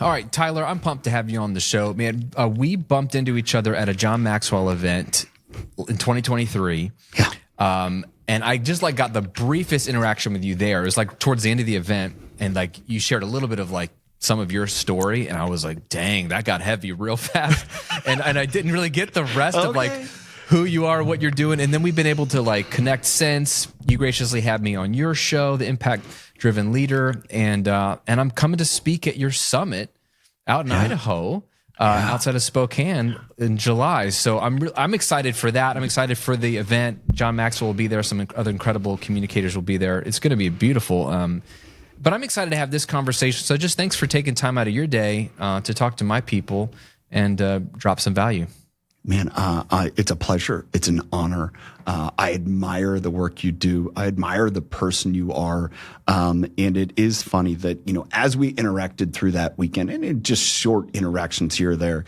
All right, Tyler, I'm pumped to have you on the show. Man, we bumped into each other at a John Maxwell event in 2023. Yeah. And I just like got the briefest interaction with you there. It was like towards the end of the event, and like you shared a little bit of like some of your story, and I was like, dang, that got heavy real fast. and I didn't really get the rest of like who you are, what you're doing. And then we've been able to like connect since. You graciously had me on your show, The Impact Driven Leader, and I'm coming to speak at your summit out in Idaho, outside of Spokane in July. So I'm excited for that. I'm excited for the event. John Maxwell will be there. Some other incredible communicators will be there. It's going to be beautiful. But I'm excited to have this conversation. So just thanks for taking time out of your day to talk to my people and drop some value. Man, it's a pleasure. It's an honor. I admire the work you do. I admire the person you are. And it is funny that, as we interacted through that weekend, and in just short interactions here or there,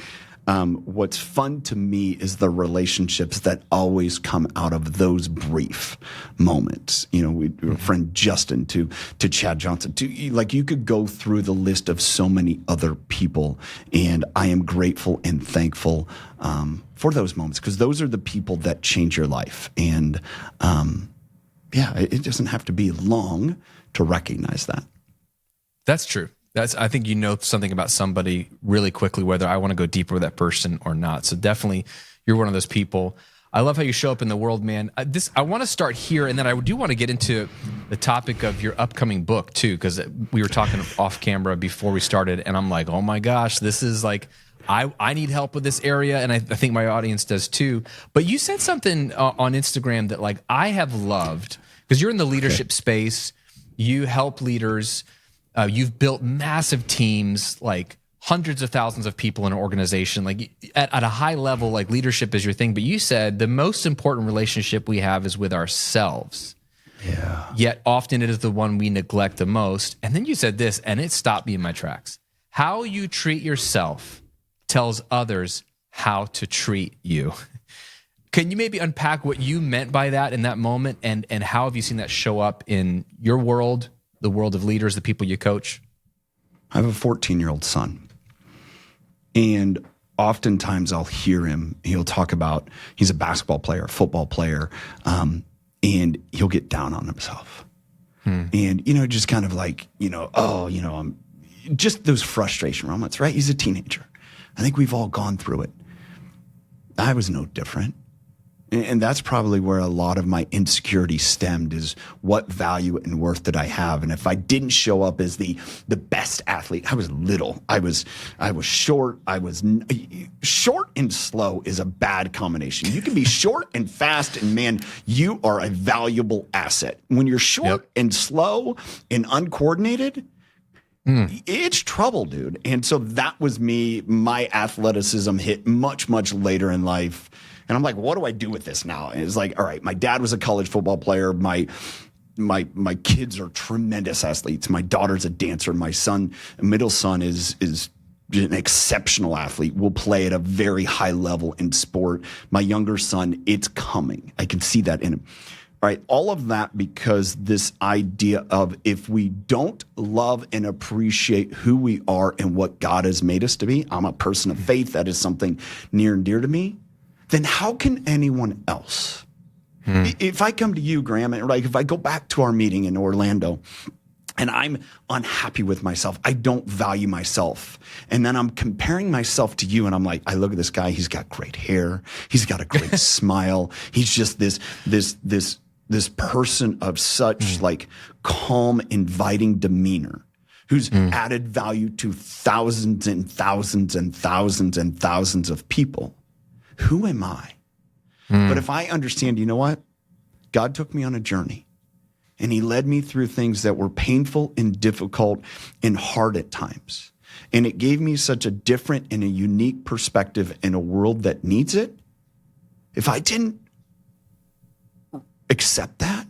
what's fun to me is the relationships that always come out of those brief moments. Friend Justin to Chad Johnson, you could go through the list of so many other people, and I am grateful and thankful for those moments, because those are the people that change your life. And it doesn't have to be long to recognize that. That's true. I think you know something about somebody really quickly, whether I want to go deeper with that person or not. So definitely, you're one of those people. I love how you show up in the world, man. I want to start here, and then I do want to get into the topic of your upcoming book too, because we were talking off camera before we started, and I'm like, oh my gosh, this is like, I need help with this area, and I think my audience does too. But you said something on Instagram that like I have loved, because you're in the leadership space. You help leaders. You've built massive teams, like hundreds of thousands of people in an organization. Like at a high level, like leadership is your thing. But you said the most important relationship we have is with ourselves. Yeah. Yet often it is the one we neglect the most. And then you said this, and it stopped me in my tracks. How you treat yourself tells others how to treat you. Can you maybe unpack what you meant by that in that moment, and how have you seen that show up in your world, the world of leaders, the people you coach? I have a 14-year-old son, and oftentimes I'll hear him. He'll talk about, he's a basketball player, a football player, and he'll get down on himself. And, just kind of like, I'm just those frustration moments, right? He's a teenager. I think we've all gone through it. I was no different. And that's probably where a lot of my insecurity stemmed, is what value and worth did I have? And if I didn't show up as the best athlete, I was little. I was short. Short and slow is a bad combination. You can be short and fast, and man, you are a valuable asset. When you're short and slow and uncoordinated, it's trouble, dude. And so that was me. My athleticism hit much, much later in life. And I'm like, what do I do with this now? And it's like, all right, my dad was a college football player. My kids are tremendous athletes. My daughter's a dancer. My middle son is an exceptional athlete, will play at a very high level in sport. My younger son, it's coming. I can see that in him. All right, all of that because this idea of, if we don't love and appreciate who we are and what God has made us to be, I'm a person of faith, that is something near and dear to me, then how can anyone else? If I come to you, Graham, and like if I go back to our meeting in Orlando and I'm unhappy with myself, I don't value myself, and then I'm comparing myself to you, and I'm like, I look at this guy, he's got great hair, he's got a great smile, he's just this person of such like calm, inviting demeanor, who's added value to thousands and thousands and thousands and thousands of people. Who am I? But if I understand, you know what? God took me on a journey, and he led me through things that were painful and difficult and hard at times. And it gave me such a different and a unique perspective in a world that needs it. If I didn't accept that,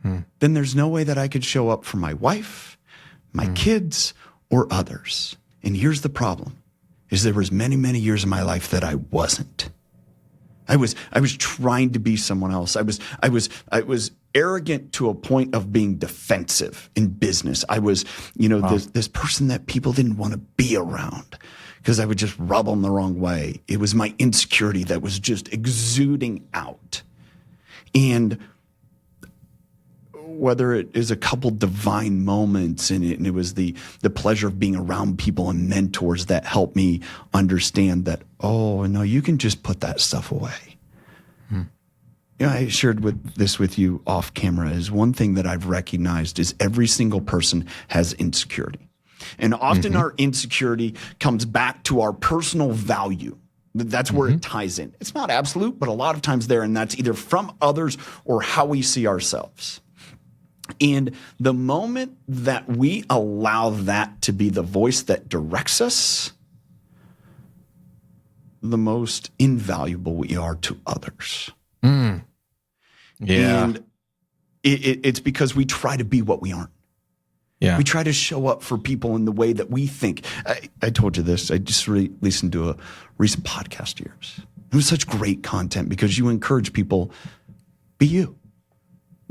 then there's no way that I could show up for my wife, my kids, or others. And here's the problem, is there was many, many years of my life that I wasn't. I was trying to be someone else. I was arrogant to a point of being defensive in business. I was, this person that people didn't want to be around because I would just rub them the wrong way. It was my insecurity that was just exuding out. And whether it is a couple divine moments and it was the pleasure of being around people and mentors that helped me understand that, oh, no, you can just put that stuff away. I shared this with you off camera is one thing that I've recognized is every single person has insecurity. And often our insecurity comes back to our personal value. That's where it ties in. It's not absolute, but a lot of times there, and that's either from others or how we see ourselves. And the moment that we allow that to be the voice that directs us, the most invaluable we are to others. Yeah. And it's because we try to be what we aren't. Yeah. We try to show up for people in the way that we think. I told you this. I just listened to a recent podcast of yours. It was such great content because you encourage people, be you.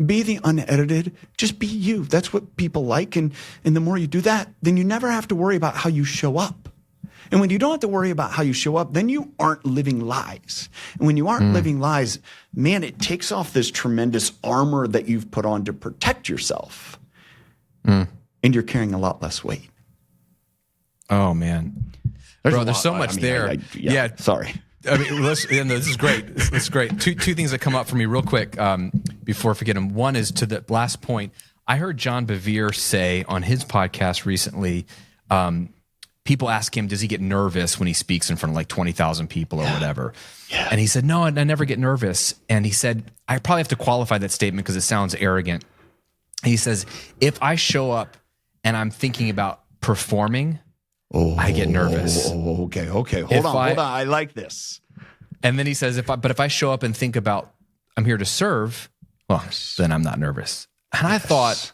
Be the unedited. Just be you. That's what people like. And the more you do that, then you never have to worry about how you show up. And when you don't have to worry about how you show up, then you aren't living lies. And when you aren't living lies, man, it takes off this tremendous armor that you've put on to protect yourself. And you're carrying a lot less weight. Oh, man. There's so much there. Sorry. I mean, this is great. This is great. Two things that come up for me real quick before I forget them. One is to the last point. I heard John Bevere say on his podcast recently, people ask him, does he get nervous when he speaks in front of like 20,000 people or whatever? Yeah. And he said, no, I never get nervous. And he said, I probably have to qualify that statement because it sounds arrogant. He says, if I show up and I'm thinking about performing, I get nervous. Okay. Hold on. I like this. And then he says, if I show up and think about I'm here to serve, well, then I'm not nervous. And I thought,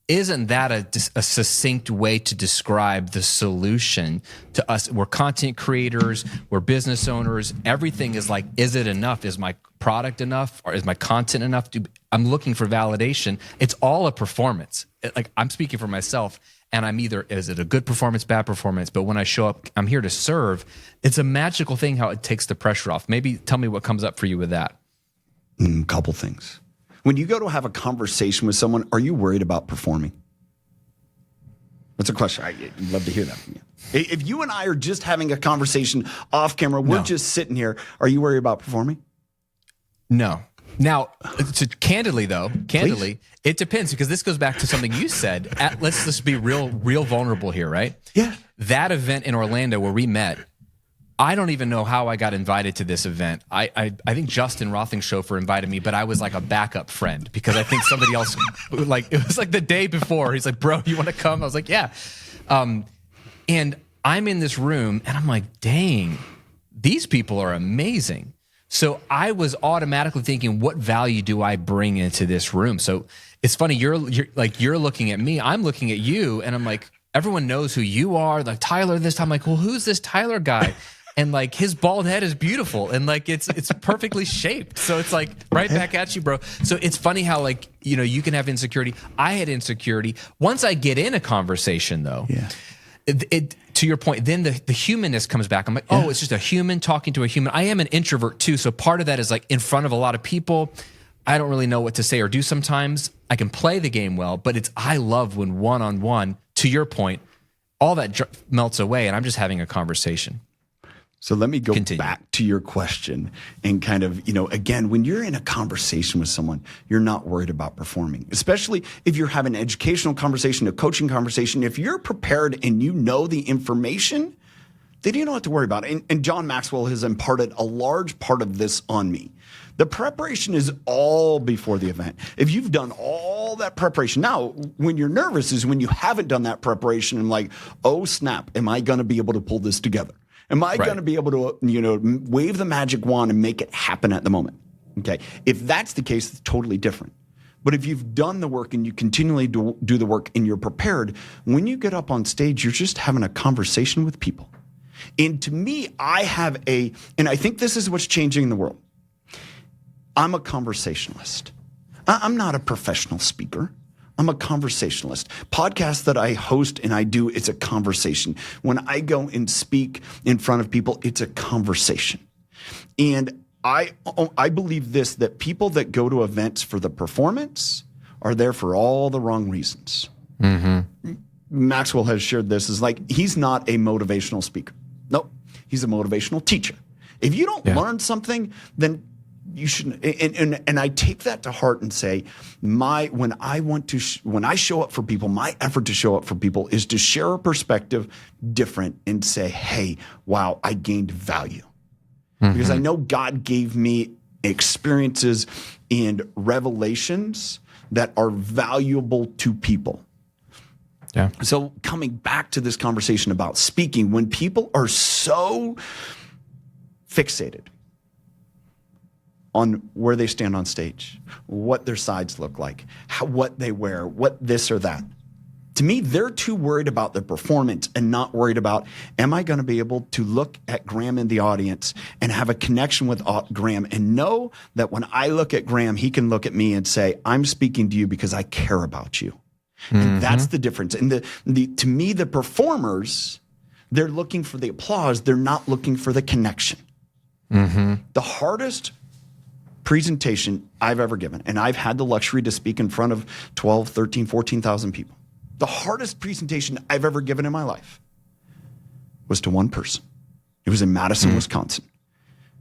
isn't that a succinct way to describe the solution to us? We're content creators, we're business owners. Everything is like, is it enough? Is my product enough? Or is my content enough? I'm looking for validation. It's all a performance. Like I'm speaking for myself, and I'm either, is it a good performance, bad performance? But when I show up, I'm here to serve. It's a magical thing how it takes the pressure off. Maybe tell me what comes up for you with that. Couple things. When you go to have a conversation with someone, are you worried about performing? That's a question. I'd love to hear that from you. If you and I are just having a conversation off camera, we're just sitting here, are you worried about performing? No. Now, candidly, Please. it depends because this goes back to something you said. Let's just be real vulnerable here, right? Yeah. That event in Orlando where we met, I don't even know how I got invited to this event. I think Justin Rothingshofer invited me, but I was like a backup friend because I think somebody else, like it was like the day before. He's like, bro, you want to come? I was like, yeah. And I'm in this room and I'm like, dang, these people are amazing. So I was automatically thinking, what value do I bring into this room? So it's funny, you're looking at me, I'm looking at you, and I'm like, everyone knows who you are. Like Tyler this time, I'm like, well, who's this Tyler guy? And like his bald head is beautiful and like it's perfectly shaped. So it's like right back at you, bro. So it's funny how like, you can have insecurity. I had insecurity. Once I get in a conversation though, it to your point, then the humanness comes back. I'm like, oh, it's just a human talking to a human. I am an introvert too. So part of that is like in front of a lot of people, I don't really know what to say or do sometimes. I can play the game well, but I love when one-on-one, to your point, all that melts away and I'm just having a conversation. So let me go back to your question and kind of, again, when you're in a conversation with someone, you're not worried about performing, especially if you're having an educational conversation, a coaching conversation. If you're prepared and you know the information, then you don't have to worry about it. And John Maxwell has imparted a large part of this on me. The preparation is all before the event. If you've done all that preparation, now when you're nervous is when you haven't done that preparation and like, oh snap, am I going to be able to pull this together? Am I going to be able to, wave the magic wand and make it happen at the moment? Okay. If that's the case, it's totally different. But if you've done the work and you continually do the work and you're prepared, when you get up on stage, you're just having a conversation with people. And to me, and I think this is what's changing in the world. I'm a conversationalist. I'm not a professional speaker. I'm a conversationalist. Podcasts that I host and I do, it's a conversation. When I go and speak in front of people, it's a conversation. And I believe this, that people that go to events for the performance are there for all the wrong reasons. Mm-hmm. Maxwell has shared this, is like, he's not a motivational speaker. Nope. He's a motivational teacher. If you don't learn something, then you shouldn't. And I take that to heart and say, when I show up for people, my effort to show up for people is to share a perspective different and say, hey, wow, I gained value. Mm-hmm. Because I know God gave me experiences and revelations that are valuable to people. Yeah. So coming back to this conversation about speaking, when people are so fixated on where they stand on stage, what their sides look like, what they wear, what this or that. To me, they're too worried about the performance and not worried about, am I going to be able to look at Graham in the audience and have a connection with Graham and know that when I look at Graham, he can look at me and say, I'm speaking to you because I care about you. Mm-hmm. And that's the difference. And to me, the performers, they're looking for the applause. They're not looking for the connection. Mm-hmm. The hardest presentation I've ever given, and I've had the luxury to speak in front of 12, 13, 14,000 people. The hardest presentation I've ever given in my life was to one person. It was in Madison, Wisconsin.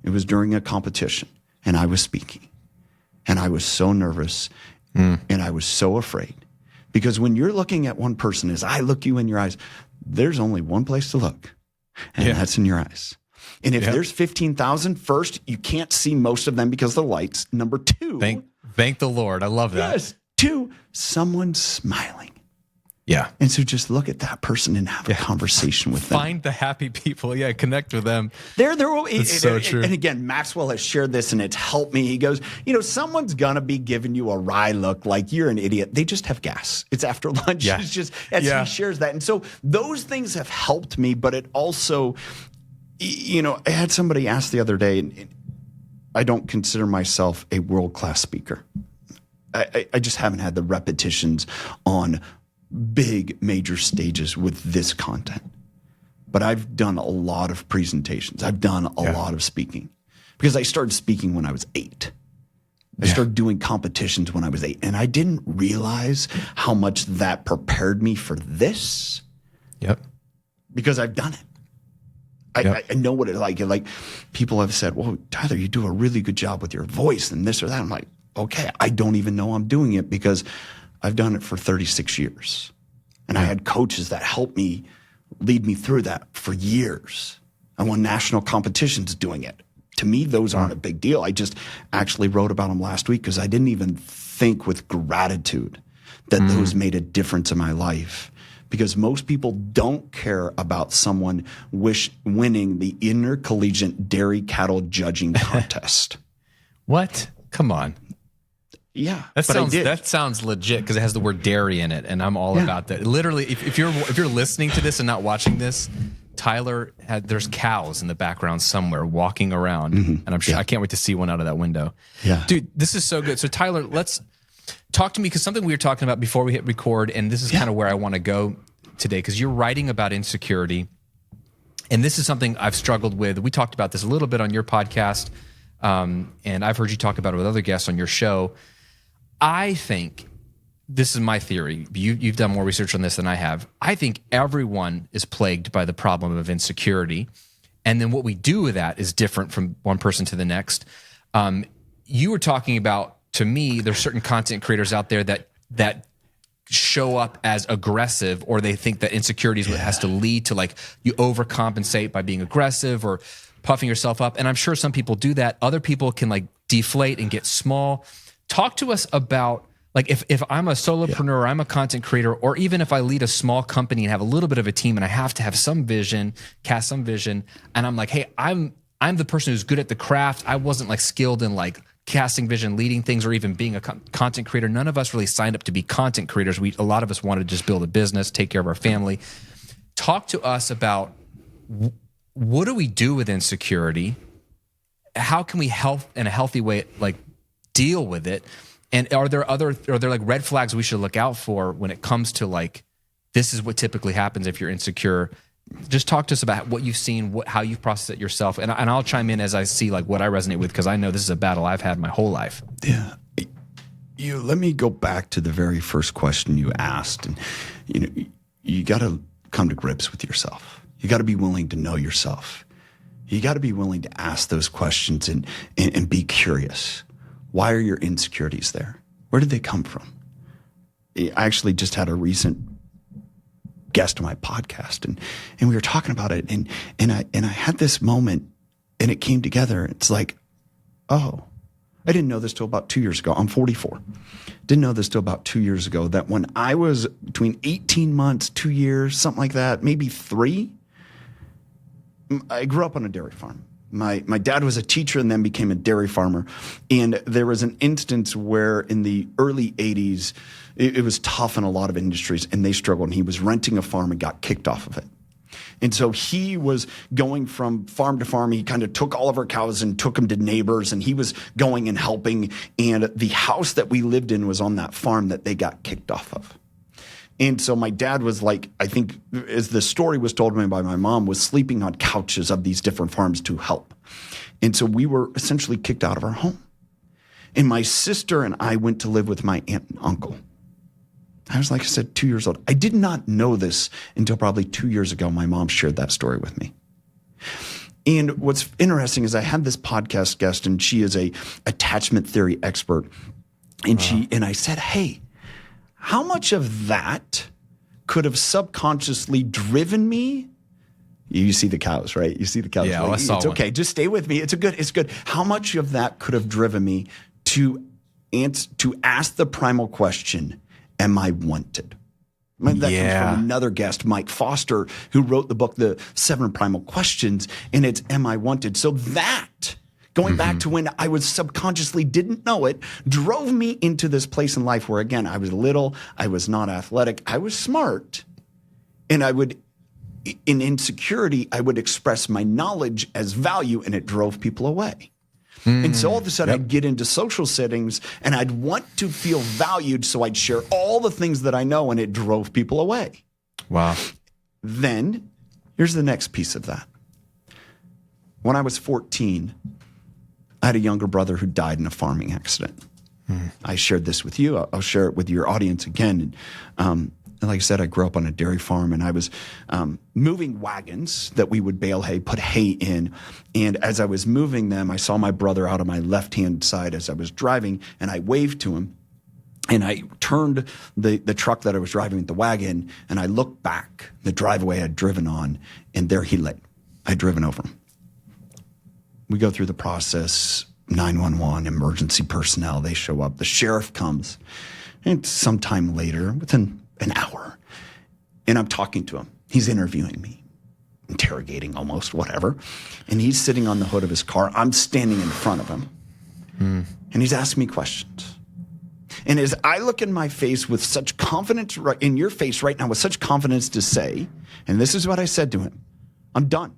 It was during a competition, and I was speaking. And I was so nervous, and I was so afraid. Because when you're looking at one person, as I look you in your eyes, there's only one place to look, and that's in your eyes. And if there's 15,000, first, you can't see most of them because of the lights. Number two. Thank the Lord. I love that. Yes. Two, someone's smiling. Yeah. And so just look at that person and have a conversation with them. Find the happy people. Yeah. Connect with them. It's so true. And again, Maxwell has shared this and it's helped me. He goes, someone's going to be giving you a wry look like you're an idiot. They just have gas. It's after lunch. Yeah. It's just, as he shares that. And so those things have helped me, but it also, I had somebody ask the other day, and I don't consider myself a world-class speaker. I just haven't had the repetitions on big major stages with this content. But I've done a lot of presentations. I've done a lot of speaking because I started speaking when I was 8. I started doing competitions when I was 8, and I didn't realize how much that prepared me for this. Yep. Because I've done it. I know what it's like. Like, people have said, well, Tyler, you do a really good job with your voice and this or that. I'm like, okay, I don't even know I'm doing it because I've done it for 36 years. And I had coaches that helped me lead me through that for years. I won national competitions doing it. To me, those aren't a big deal. I just actually wrote about them last week because I didn't even think with gratitude that those made a difference in my life. Because most people don't care about someone winning the intercollegiate dairy cattle judging contest. What? Come on. Yeah, that sounds legit because it has the word dairy in it, and I'm all about that. Literally, if you're listening to this and not watching this, Tyler there's cows in the background somewhere walking around, and I'm sure I can't wait to see one out of that window. Yeah, dude, this is so good. So Tyler, let's talk to me because something we were talking about before we hit record, and this is kind of where I want to go today because you're writing about insecurity, and this is something I've struggled with. We talked about this a little bit on your podcast, and I've heard you talk about it with other guests on your show. I think, this is my theory, you've done more research on this than I have. I think everyone is plagued by the problem of insecurity. And then what we do with that is different from one person to the next. You were talking about, to me, there's certain content creators out there that show up as aggressive, or they think that insecurity is what has to lead to, like, you overcompensate by being aggressive or puffing yourself up. And I'm sure some people do that. Other people can like deflate and get small. Talk to us about, like, if I'm a solopreneur, or I'm a content creator, or even if I lead a small company and have a little bit of a team and I have to have some vision, cast some vision, and I'm like, hey, I'm the person who's good at the craft. I wasn't like skilled in like casting vision, leading things, or even being a content creator. None of us really signed up to be content creators. A lot of us wanted to just build a business, take care of our family. Talk to us about what do we do with insecurity? How can we in a healthy way, like, deal with it? And are there like red flags we should look out for when it comes to like, this is what typically happens if you're insecure? Just talk to us about what you've seen, how you've processed it yourself. And I'll chime in as I see like what I resonate with, because I know this is a battle I've had my whole life. Yeah. Let me go back to the very first question you asked. And, you got to come to grips with yourself. You got to be willing to know yourself. You got to be willing to ask those questions and be curious. Why are your insecurities there? Where did they come from? I actually just had a recent guest on my podcast, and we were talking about it, and I had this moment, and it came together. It's like, oh, I didn't know this till about 2 years ago. I'm 44. Didn't know this till about 2 years ago, that when I was between 18 months, 2 years, something like that, maybe 3, I grew up on a dairy farm. My dad was a teacher and then became a dairy farmer. And there was an instance where in the early 80s, it was tough in a lot of industries and they struggled. And he was renting a farm and got kicked off of it. And so he was going from farm to farm. He kind of took all of our cows and took them to neighbors, and he was going and helping. And the house that we lived in was on that farm that they got kicked off of. And so my dad was like, I think as the story was told to me by my mom, was sleeping on couches of these different farms to help. And so we were essentially kicked out of our home. And my sister and I went to live with my aunt and uncle. I was, like I said, 2 years old. I did not know this until probably 2 years ago. My mom shared that story with me. And what's interesting is I had this podcast guest, and she is a attachment theory expert. And I said, hey, how much of that could have subconsciously driven me? You see the cows, right? You see the cows. Yeah, like, I saw it's one. okay. Just stay with me. It's good. How much of that could have driven me to ask the primal question, am I wanted? That comes from another guest, Mike Foster, who wrote the book, The 7 Primal Questions, and it's, am I wanted? So that, going back to when I was subconsciously didn't know it, drove me into this place in life where, again, I was little, I was not athletic, I was smart, and in insecurity, I would express my knowledge as value, and it drove people away. And so all of a sudden I'd get into social settings and I'd want to feel valued. So I'd share all the things that I know, and it drove people away. Wow. Then here's the next piece of that. When I was 14, I had a younger brother who died in a farming accident. I shared this with you. I'll share it with your audience again. And like I said, I grew up on a dairy farm, and I was moving wagons that we would bale hay, put hay in. And as I was moving them, I saw my brother out on my left-hand side as I was driving, and I waved to him. And I turned the truck that I was driving with the wagon, and I looked back, the driveway I'd driven on, and there he lay. I'd driven over him. We go through the process, 911, emergency personnel, they show up. The sheriff comes, and sometime later, within an hour, and I'm talking to him. He's interviewing me, interrogating almost, whatever. And he's sitting on the hood of his car. I'm standing in front of him. And he's asking me questions. And as I look in my face with such confidence, in your face right now, with such confidence to say, and this is what I said to him, I'm done.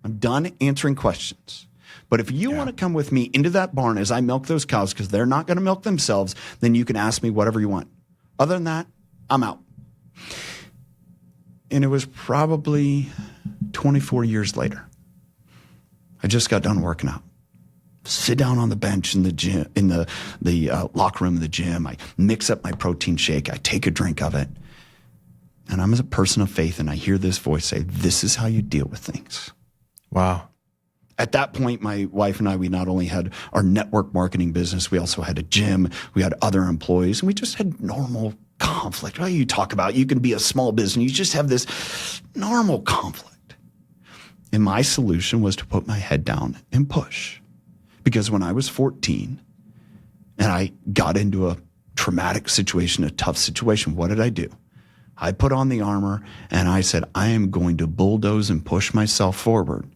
I'm done answering questions. But if you want to come with me into that barn as I milk those cows, because they're not going to milk themselves, then you can ask me whatever you want. Other than that, I'm out. And it was probably 24 years later. I just got done working out. Sit down on the bench in the gym, in the locker room of the gym. I mix up my protein shake. I take a drink of it. And I'm a person of faith, and I hear this voice say, this is how you deal with things. Wow. At that point, my wife and I, we not only had our network marketing business, we also had a gym, we had other employees, and we just had normal conflict. Well, you talk about, you can be a small business, you just have this normal conflict. And my solution was to put my head down and push. Because when I was 14 and I got into a traumatic situation, a tough situation, what did I do? I put on the armor and I said, I am going to bulldoze and push myself forward.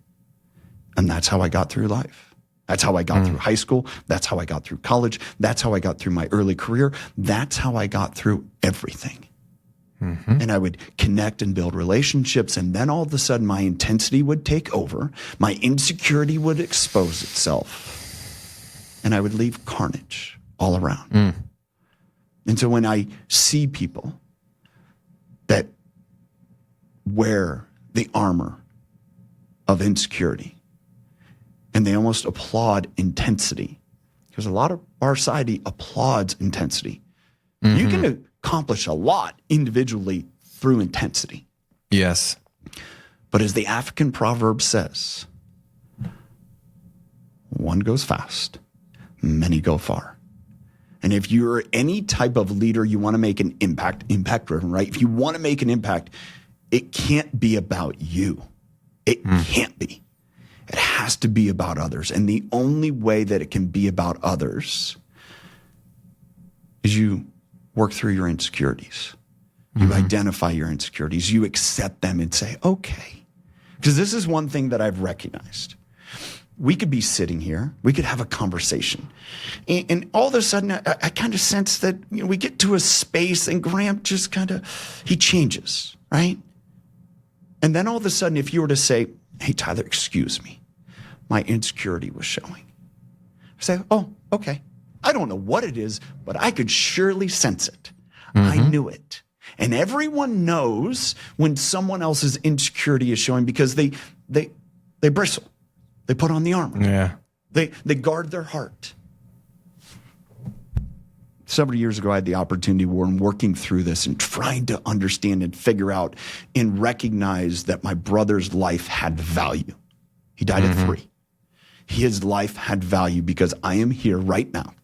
And that's how I got through life. That's how I got through high school. That's how I got through college. That's how I got through my early career. That's how I got through everything. And I would connect and build relationships. And then all of a sudden my intensity would take over. My insecurity would expose itself. And I would leave carnage all around. And so when I see people that wear the armor of insecurity and they almost applaud intensity, because a lot of our society applauds intensity. You can accomplish a lot individually through intensity. Yes. But as the African proverb says, one goes fast, many go far. And if you're any type of leader, you want to make an impact driven, right? If you want to make an impact, it can't be about you. It can't be. It has to be about others. And the only way that it can be about others is you work through your insecurities. You identify your insecurities. You accept them and say, okay. Because this is one thing that I've recognized. We could be sitting here. We could have a conversation. And all of a sudden, I kind of sense that we get to a space and Graham just he changes, right? And then all of a sudden, if you were to say, hey, Tyler, excuse me, my insecurity was showing. I say, oh, okay. I don't know what it is, but I could surely sense it. I knew it. And everyone knows when someone else's insecurity is showing because they bristle. They put on the armor. Yeah. They guard their heart. Several years ago, I had the opportunity where I'm working through this and trying to understand and figure out and recognize that my brother's life had value. He died at 3. His life had value because I am here right now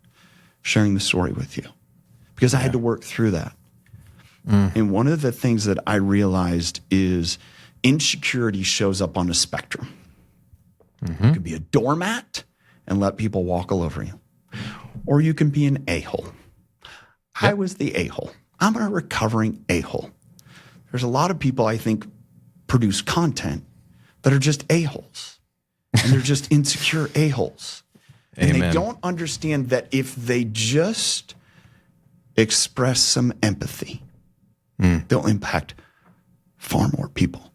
sharing the story with you because I had to work through that. And one of the things that I realized is insecurity shows up on a spectrum. You could be a doormat and let people walk all over you. Or you can be an a-hole. I was the a-hole. I'm a recovering a-hole. There's a lot of people I think produce content that are just a-holes. And they're just insecure a-holes. And they don't understand that if they just express some empathy, they'll impact far more people.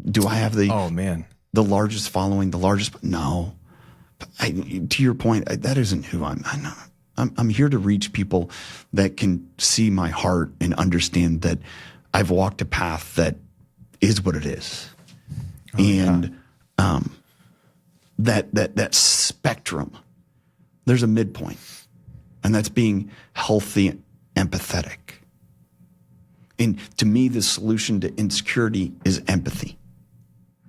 Do I have the largest following, the largest? No. To your point, that isn't who I'm. I'm here to reach people that can see my heart and understand that I've walked a path that is what it is. That spectrum, there's a midpoint, and that's being healthy, empathetic. And to me, the solution to insecurity is empathy.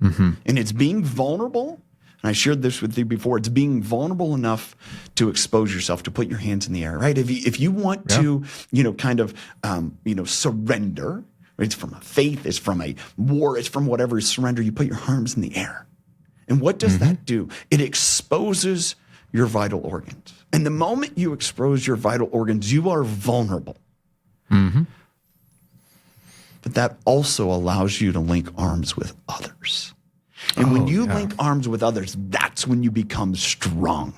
And it's being vulnerable. And I shared this with you before. It's being vulnerable enough to expose yourself, to put your hands in the air, right? If you want to, surrender, right? It's from a faith, it's from a war, it's from whatever is surrender. You put your arms in the air. And what does that do? It exposes your vital organs. And the moment you expose your vital organs, you are vulnerable. But that also allows you to link arms with others. And when you link arms with others, that's when you become strong.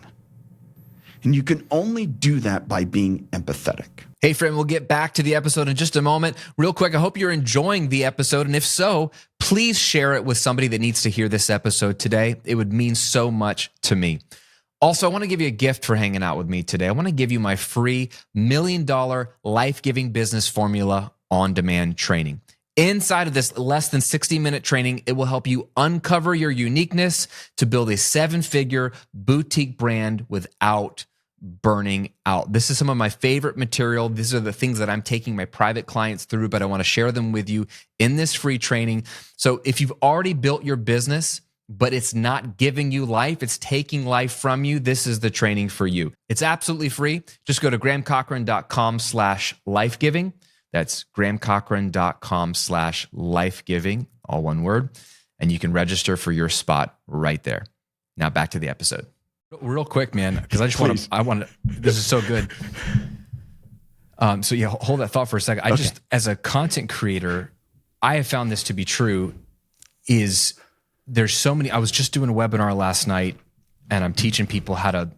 And you can only do that by being empathetic. Hey, friend, we'll get back to the episode in just a moment. Real quick, I hope you're enjoying the episode. And if so, please share it with somebody that needs to hear this episode today. It would mean so much to me. Also, I want to give you a gift for hanging out with me today. I want to give you my free $1 million life-giving business formula on-demand training. Inside of this less than 60-minute training, it will help you uncover your uniqueness to build a 7-figure boutique brand without burning out. This is some of my favorite material. These are the things that I'm taking my private clients through, but I want to share them with you in this free training. So if you've already built your business, but it's not giving you life, it's taking life from you, this is the training for you. It's absolutely free. Just go to grahamcochran.com/lifegiving. That's grahamcochran.com/lifegiving, all one word. And you can register for your spot right there. Now back to the episode. Real quick, man, because I just want to, this is so good. So yeah, hold that thought for a second. Just, as a content creator, I have found this to be true, is there's so many, I was just doing a webinar last night and I'm teaching people how to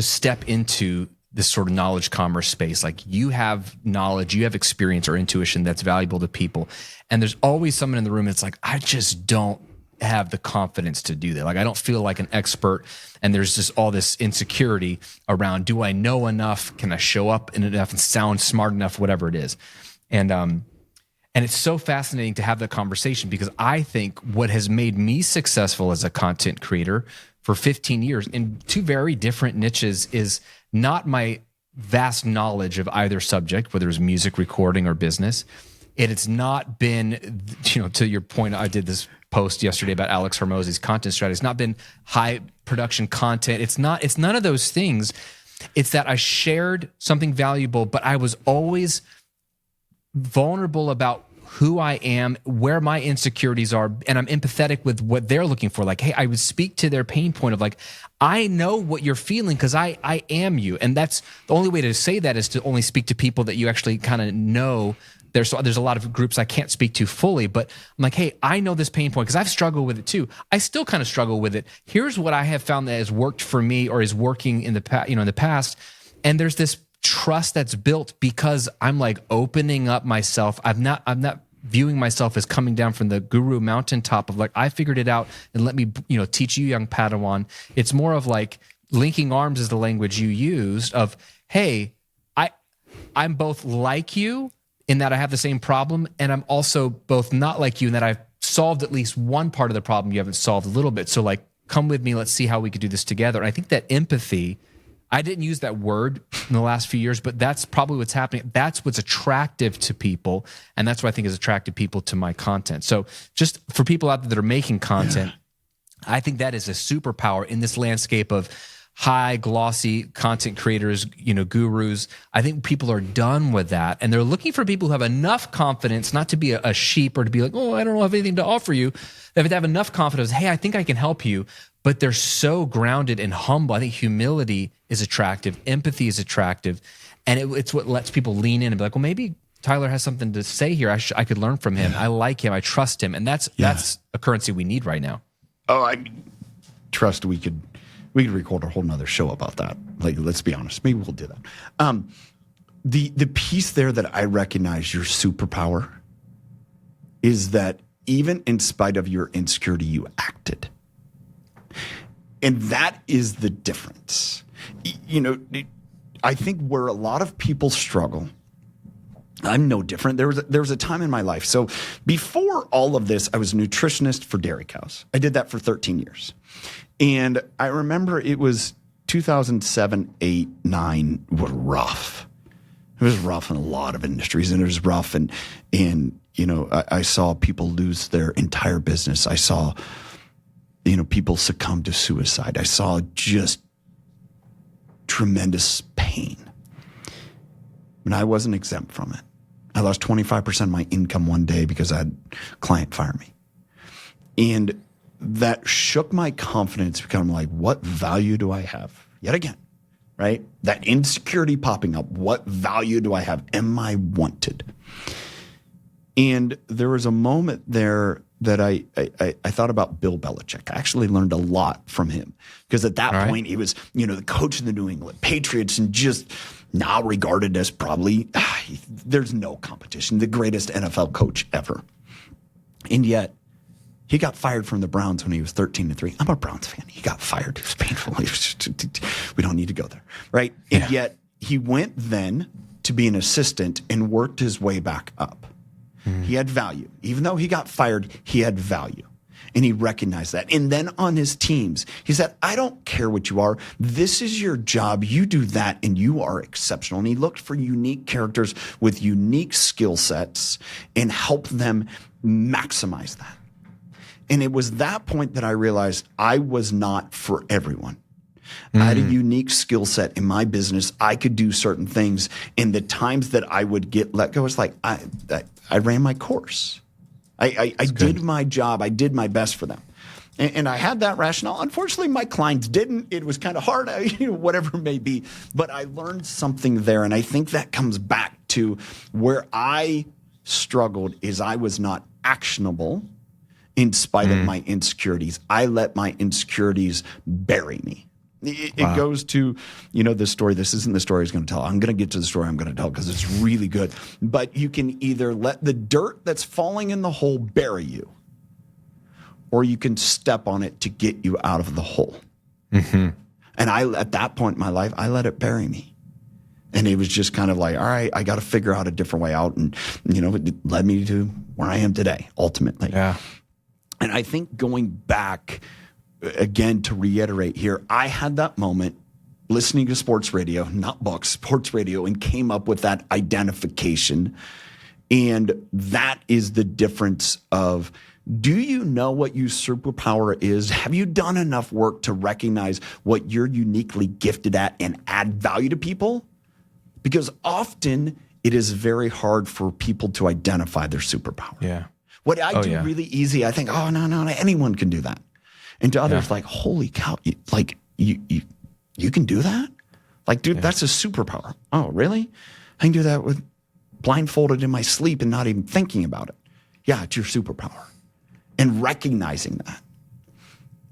step into this sort of knowledge commerce space. Like, you have knowledge, you have experience or intuition that's valuable to people. And there's always someone in the room that's like, I just don't have the confidence to do that. Like I don't feel like an expert, and there's just all this insecurity around, do I know enough? Can I show up enough and sound smart enough, whatever it is? And it's so fascinating to have that conversation, because I think what has made me successful as a content creator for 15 years in two very different niches is not my vast knowledge of either subject, whether it's music, recording, or business. It's not been, to your point, I did this post yesterday about Alex Hormozy's content strategy. It's not been high production content. It's none of those things. It's that I shared something valuable, but I was always vulnerable about who I am, where my insecurities are, and I'm empathetic with what they're looking for. Like, hey, I would speak to their pain point of like, I know what you're feeling because I am you. And that's the only way to say that is to only speak to people that you actually kind of know. There's a lot of groups I can't speak to fully, but I'm like, hey, I know this pain point because I've struggled with it too. I still kind of struggle with it. Here's what I have found that has worked for me or is working in the past. And there's this trust that's built because I'm like opening up myself. I'm not viewing myself as coming down from the guru mountaintop of like, I figured it out and let me, teach you, young Padawan. It's more of like linking arms is the language you used of, hey, I'm both like you in that I have the same problem, and I'm also both not like you in that I've solved at least one part of the problem you haven't solved a little bit. So like, come with me, let's see how we could do this together. And I think that empathy, I didn't use that word in the last few years, but that's probably what's happening. That's what's attractive to people, and that's what I think has attracted people to my content. So just for people out there that are making content, I think that is a superpower in this landscape of high glossy content creators, gurus. I think people are done with that, and they're looking for people who have enough confidence not to be a sheep or to be like, oh, I don't have anything to offer you. They have to have enough confidence. Hey, I think I can help you. But they're so grounded and humble. I think humility is attractive. Empathy is attractive. And it's what lets people lean in and be like, well, maybe Tyler has something to say here. I could learn from him. I like him. I trust him. And that's a currency we need right now. Oh, I trust we could record a whole nother show about that. Like, let's be honest. Maybe we'll do that. The piece there that I recognize your superpower is that even in spite of your insecurity, you acted. And that is the difference. I think where a lot of people struggle, I'm no different. There was a time in my life. So before all of this, I was a nutritionist for dairy cows. I did that for 13 years. And I remember it was 2007, 8, 9 were rough. It was rough in a lot of industries, and it was rough. And I saw people lose their entire business. I saw people succumb to suicide. I saw just tremendous pain. And I wasn't exempt from it. I lost 25% of my income one day because I had a client fire me. And that shook my confidence because I'm like, what value do I have? Yet again, right? That insecurity popping up. What value do I have? Am I wanted? And there was a moment there that I thought about Bill Belichick. I actually learned a lot from him because at that point he was, the coach of the New England Patriots and just now regarded as probably, there's no competition, the greatest NFL coach ever. And yet he got fired from the Browns when he was 13-3. I'm a Browns fan. He got fired. It was painful. We don't need to go there, right? Yeah. And yet he went then to be an assistant and worked his way back up. He had value. Even though he got fired, he had value. And he recognized that. And then on his teams, he said, I don't care what you are. This is your job. You do that and you are exceptional. And he looked for unique characters with unique skill sets and helped them maximize that. And it was that point that I realized I was not for everyone. I had a unique skill set in my business. I could do certain things. And the times that I would get let go, it's like I ran my course. I did my job. I did my best for them. And I had that rationale. Unfortunately, my clients didn't. It was kind of hard, whatever it may be. But I learned something there. And I think that comes back to where I struggled is I was not actionable in spite of my insecurities. I let my insecurities bury me. It goes to, the story. This isn't the story I was going to tell. I'm going to get to the story I'm going to tell because it's really good. But you can either let the dirt that's falling in the hole bury you, or you can step on it to get you out of the hole. Mm-hmm. And at that point in my life, I let it bury me. And it was just kind of like, all right, I got to figure out a different way out. And, it led me to where I am today, ultimately. Yeah. And I think going back, again, to reiterate here, I had that moment listening to sports radio, not books, sports radio, and came up with that identification. And that is the difference of, do you know what your superpower is? Have you done enough work to recognize what you're uniquely gifted at and add value to people? Because often it is very hard for people to identify their superpower. Yeah. What I do really easy, I think, oh, no, anyone can do that. And to others, like, holy cow, you can do that? Like, dude, that's a superpower. Oh, really? I can do that with blindfolded in my sleep and not even thinking about it. Yeah, it's your superpower. And recognizing that.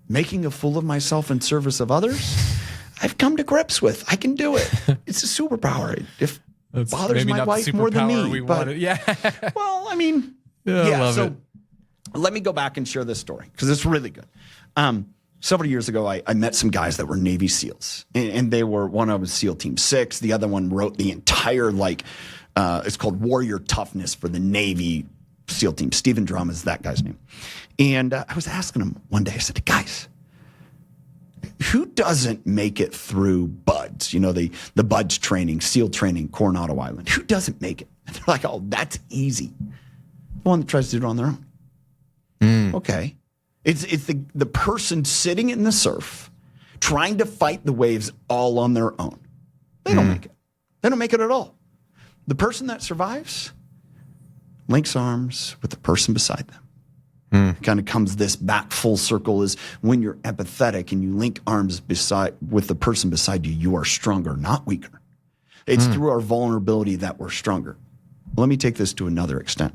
Making a fool of myself in service of others, I've come to grips with. I can do it. It's a superpower. If it bothers my wife more than me. Well, I mean, so let me go back and share this story because it's really good. Several years ago, I met some guys that were Navy SEALs, and they were, one of them was SEAL Team 6. The other one wrote the entire, it's called Warrior Toughness for the Navy SEAL Team. Stephen Drum is that guy's name. And I was asking him one day, I said, guys, who doesn't make it through BUDS? The BUDS training, SEAL training, Coronado Island. Who doesn't make it? And they're like, oh, that's easy. The one that tries to do it on their own. Okay. It's the person sitting in the surf trying to fight the waves all on their own. They don't make it. They don't make it at all. The person that survives links arms with the person beside them. Kind of comes this back full circle is when you're empathetic and you link arms with the person beside you, you are stronger, not weaker. It's through our vulnerability that we're stronger. Let me take this to another extent.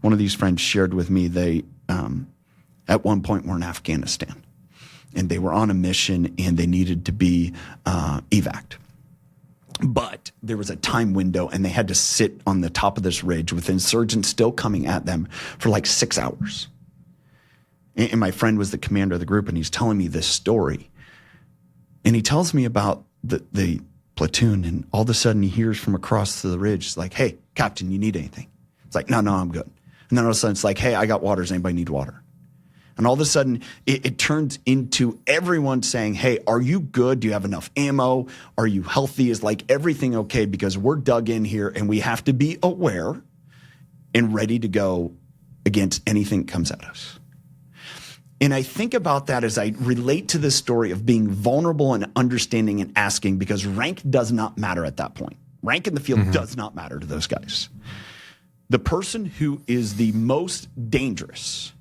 One of these friends shared with me, they at one point were in Afghanistan and they were on a mission and they needed to be evac'd. But there was a time window and they had to sit on the top of this ridge with insurgents still coming at them for like 6 hours. And my friend was the commander of the group and he's telling me this story. And he tells me about the platoon and all of a sudden he hears from across the ridge, it's like, hey, Captain, you need anything? It's like, no, I'm good. And then all of a sudden it's like, hey, I got water. Does anybody need water? And all of a sudden, it turns into everyone saying, hey, are you good? Do you have enough ammo? Are you healthy? Is like everything okay? Because we're dug in here and we have to be aware and ready to go against anything that comes at us. And I think about that as I relate to this story of being vulnerable and understanding and asking, because rank does not matter at that point. Rank in the field does not matter to those guys. The person who is the most dangerous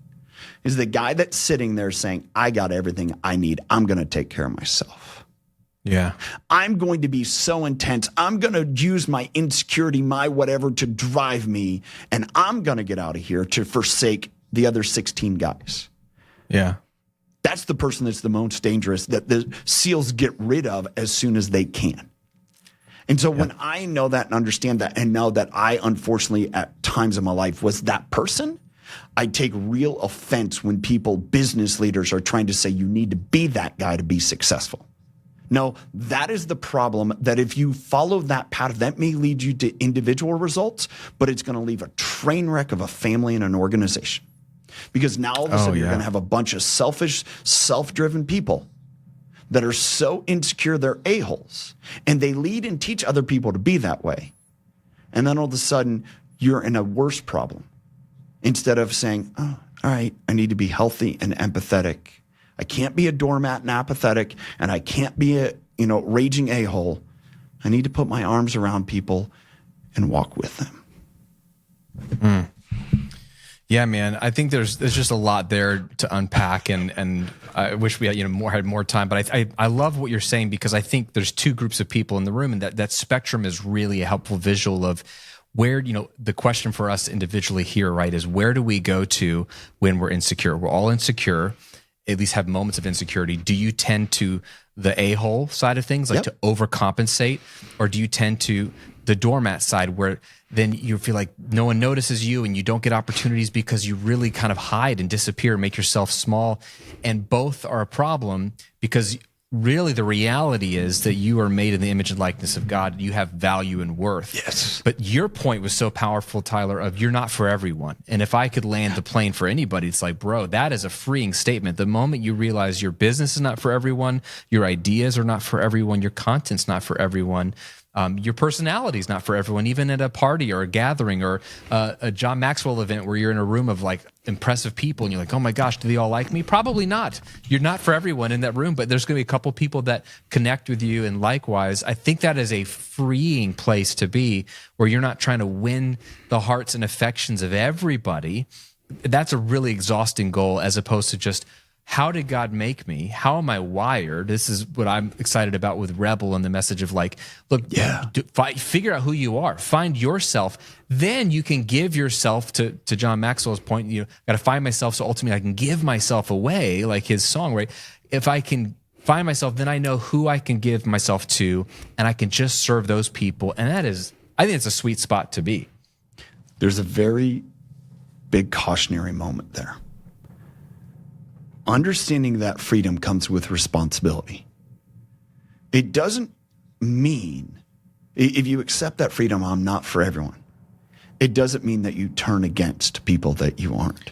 is the guy that's sitting there saying, I got everything I need. I'm going to take care of myself. Yeah. I'm going to be so intense. I'm going to use my insecurity, my whatever to drive me. And I'm going to get out of here to forsake the other 16 guys. Yeah. That's the person that's the most dangerous that the SEALs get rid of as soon as they can. And so when I know that and understand that and know that I, unfortunately, at times in my life was that person, I take real offense when people, business leaders, are trying to say you need to be that guy to be successful. No, that is the problem, that if you follow that path, that may lead you to individual results, but it's going to leave a train wreck of a family and an organization. Because now all of a sudden you're going to have a bunch of selfish, self-driven people that are so insecure they're a-holes. And they lead and teach other people to be that way. And then all of a sudden you're in a worse problem. Instead of saying, oh, all right, I need to be healthy and empathetic. I can't be a doormat and apathetic, and I can't be a raging a-hole. I need to put my arms around people and walk with them. Yeah, man. I think there's just a lot there to unpack, and I wish we had had more time. But I love what you're saying, because I think there's two groups of people in the room, and that spectrum is really a helpful visual of where, the question for us individually here, right, is where do we go to when we're insecure? We're all insecure, at least have moments of insecurity. Do you tend to the a-hole side of things, like to overcompensate, or do you tend to the doormat side, where then you feel like no one notices you and you don't get opportunities because you really kind of hide and disappear, make yourself small. And both are a problem, because really the reality is that you are made in the image and likeness of God. You have value and worth. Yes. But your point was so powerful, Tyler, of you're not for everyone. And if I could land the plane for anybody, it's like, bro, that is a freeing statement. The moment you realize your business is not for everyone, your ideas are not for everyone, your content's not for everyone, your personality is not for everyone, even at a party or a gathering or a John Maxwell event where you're in a room of like impressive people and you're like, oh my gosh, do they all like me? Probably not. You're not for everyone in that room, but there's going to be a couple people that connect with you. And likewise, I think that is a freeing place to be, where you're not trying to win the hearts and affections of everybody. That's a really exhausting goal, as opposed to just, how did God make me? How am I wired? This is what I'm excited about with Rebel and the message of like, look, figure out who you are, find yourself. Then you can give yourself to John Maxwell's point. You got to find myself, so ultimately I can give myself away, like his song, right? If I can find myself, then I know who I can give myself to, and I can just serve those people. And that is, I think it's a sweet spot to be. There's a very big cautionary moment there. Understanding that freedom comes with responsibility. It doesn't mean, if you accept that freedom, I'm not for everyone, it doesn't mean that you turn against people that you aren't.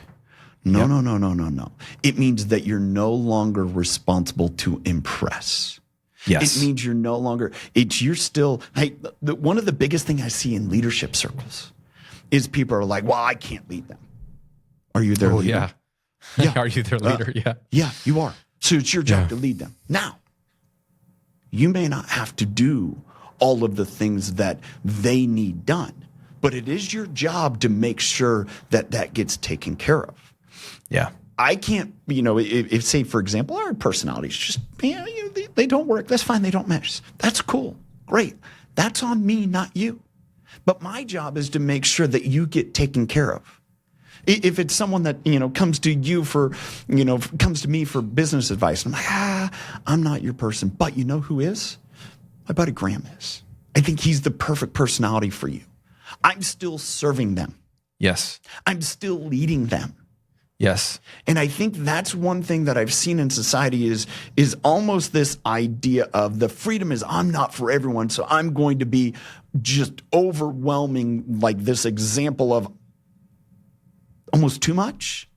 No. It means that you're no longer responsible to impress. Yes. It means you're no longer, one of the biggest things I see in leadership circles is people are like, well, I can't lead them. Are you their leader? Yeah. Are you their leader? Yeah, you are. So it's your job to lead them. Now, you may not have to do all of the things that they need done, but it is your job to make sure that that gets taken care of. Yeah. I can't, if say, for example, our personalities just, they don't work. That's fine. They don't mesh. That's cool. Great. That's on me, not you. But my job is to make sure that you get taken care of. If it's someone that, comes to you comes to me for business advice, I'm like, I'm not your person. But you know who is? My buddy Graham is. I think he's the perfect personality for you. I'm still serving them. Yes. I'm still leading them. Yes. And I think that's one thing that I've seen in society is almost this idea of the freedom is, I'm not for everyone, so I'm going to be just overwhelming, like this example of almost too much.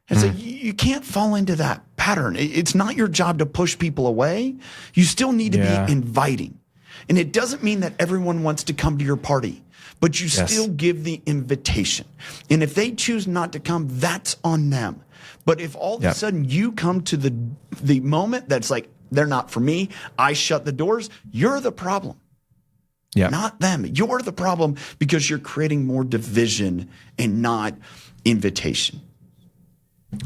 And so you can't fall into that pattern. It's not your job to push people away. You still need to be inviting. And it doesn't mean that everyone wants to come to your party, but you still give the invitation. And if they choose not to come, that's on them. But if all of a sudden you come to the moment that's like, they're not for me, I shut the doors, you're the problem. Not them. You're the problem, because you're creating more division and not invitation.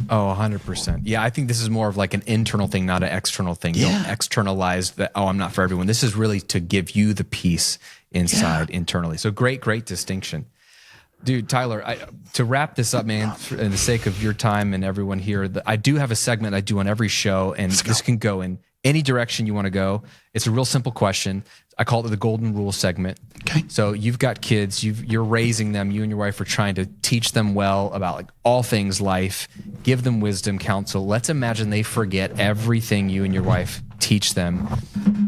Oh, 100%. Yeah, I think this is more of like an internal thing, not an external thing. Don't externalize that, I'm not for everyone. This is really to give you the peace inside internally. So great distinction. Dude, Tyler, to wrap this up, man, for the sake of your time and everyone here, I do have a segment I do on every show, and this can go in any direction you want to go. It's a real simple question. I call it the golden rule segment. Okay. So you've got kids, you're raising them, you and your wife are trying to teach them well about like all things life, give them wisdom, counsel. Let's imagine they forget everything you and your wife teach them,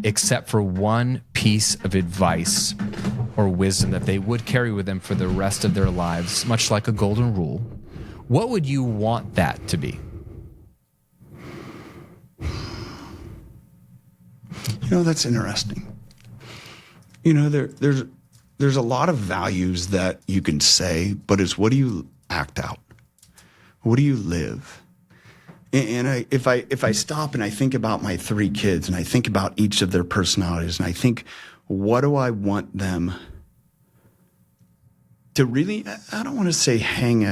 except for one piece of advice or wisdom that they would carry with them for the rest of their lives, much like a golden rule. What would you want that to be? That's interesting. There's a lot of values that you can say, but it's what do you act out? What do you live? And if I stop and I think about my three kids and I think about each of their personalities and I think, what do I want them to really, I don't want to say hang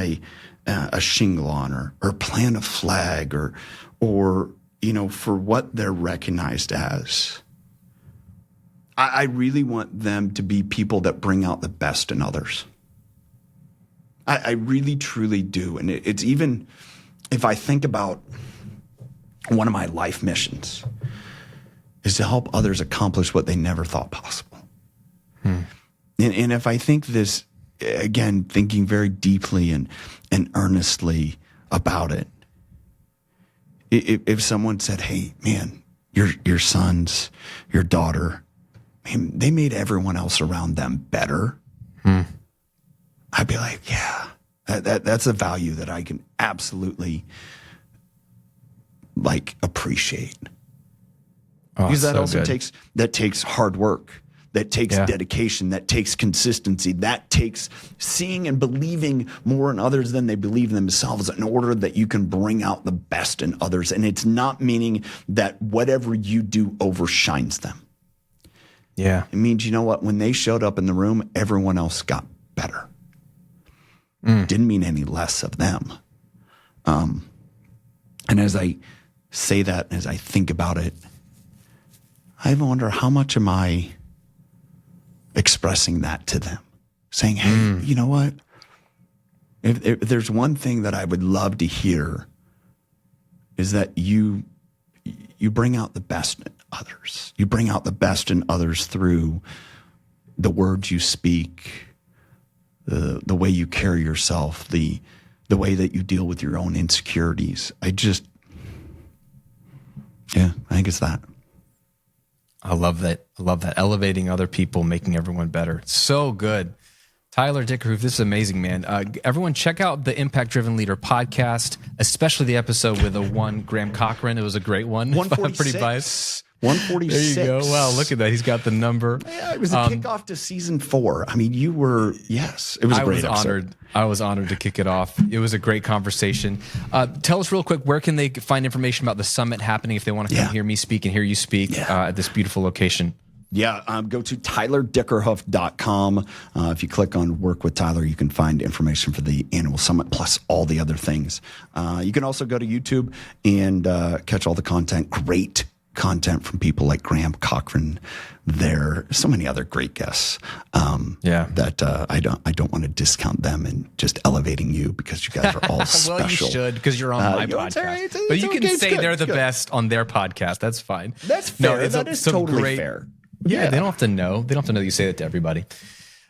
a shingle on or plant a flag or for what they're recognized as. I really want them to be people that bring out the best in others. I really, truly do. And it's even, if I think about one of my life missions, is to help others accomplish what they never thought possible. And if I think this, again, thinking very deeply and earnestly about it, if someone said, hey, man, your sons, your daughter, man, they made everyone else around them better, I'd be like, yeah, that's a value that I can absolutely like appreciate. Because that also takes hard work. That takes dedication, that takes consistency, that takes seeing and believing more in others than they believe in themselves in order that you can bring out the best in others. And it's not meaning that whatever you do overshines them. Yeah. It means, you know what, when they showed up in the room, everyone else got better. Didn't mean any less of them. And as I say that, as I think about it, I wonder how much am I expressing that to them, saying, hey, you know what? If there's one thing that I would love to hear is that you bring out the best in others. You bring out the best in others through the words you speak, the way you carry yourself, the way that you deal with your own insecurities. I think it's that. I love that. I love that. Elevating other people, making everyone better. So good. Tyler Dickerhoof, this is amazing, man. Everyone check out the Impact Driven Leader podcast, especially the episode with the one Graham Cochran. It was a great one. 146. Pretty biased. 146. There you go. Wow, look at that. He's got the number. Yeah, it was a kickoff to season 4. I mean, it was a great episode. I was honored to kick it off. It was a great conversation. Tell us real quick, where can they find information about the summit happening if they want to come hear me speak and hear you speak at this beautiful location? Yeah, go to tylerdickerhoof.com. If you click on Work with Tyler, you can find information for the annual summit plus all the other things. You can also go to YouTube and catch all the content. Great content from people like Graham Cochran. There are so many other great guests that I don't want to discount them and just elevating you because you guys are all special. Well, you should because you're on my podcast. But you can say they're the best on their podcast. That's fine. That's fair. No, that is totally fair. Yeah, they don't have to know. They don't have to know that you say that to everybody.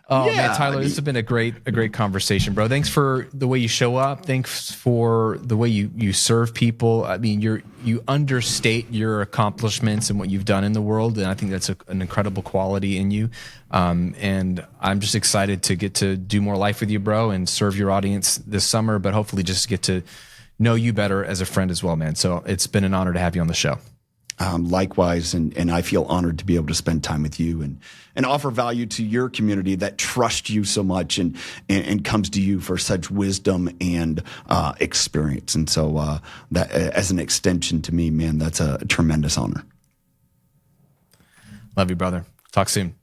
Oh man, Tyler, this has been a great conversation, bro. Thanks for the way you show up. Thanks for the way you serve people. I mean, you understate your accomplishments and what you've done in the world, and I think that's an incredible quality in you. And I'm just excited to get to do more life with you, bro, and serve your audience this summer. But hopefully, just get to know you better as a friend as well, man. So it's been an honor to have you on the show. Likewise, and I feel honored to be able to spend time with you and offer value to your community that trusts you so much and comes to you for such wisdom and experience. And so that as an extension to me, man, that's a tremendous honor. Love you, brother. Talk soon.